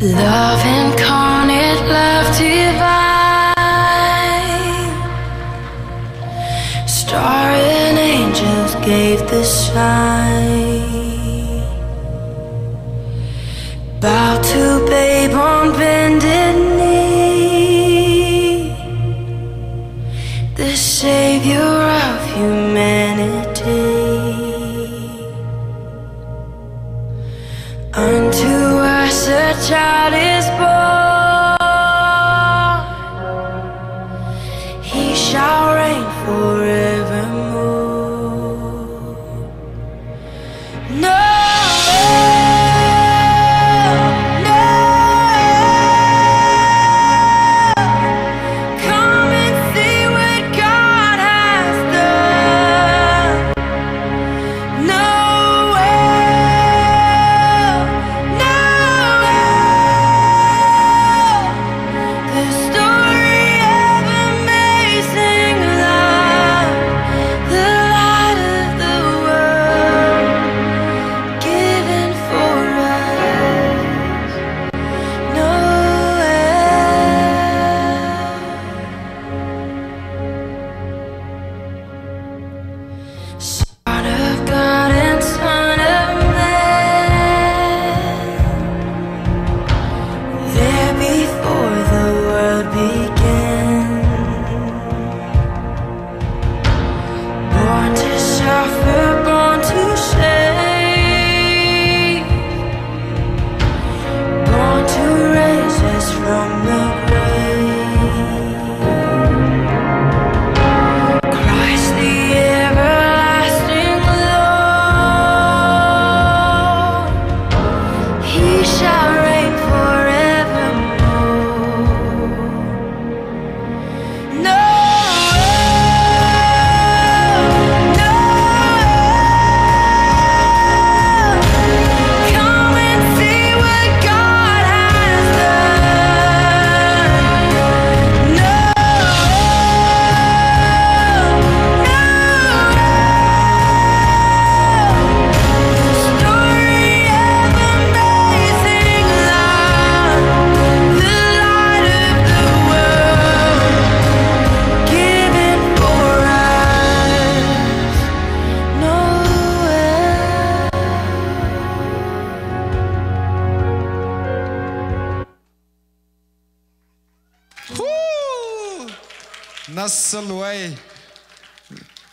Love incarnate, love divine. Star and angels gave the sign. Bow to babe on bended knee, the savior of humanity. Unto us a child is born, he shall reign forevermore. No, no, come and see what God has done. No. Nasalway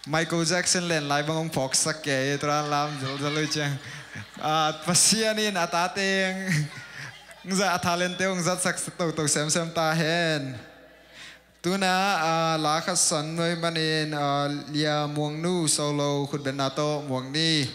Michael Jackson len lai bangong phok sak ke tran lam jol chang pasianin atateng ngza talent te ngza sak to sem ta hen tuna la kha san noi manin lia muang nu solo khut benato muang ni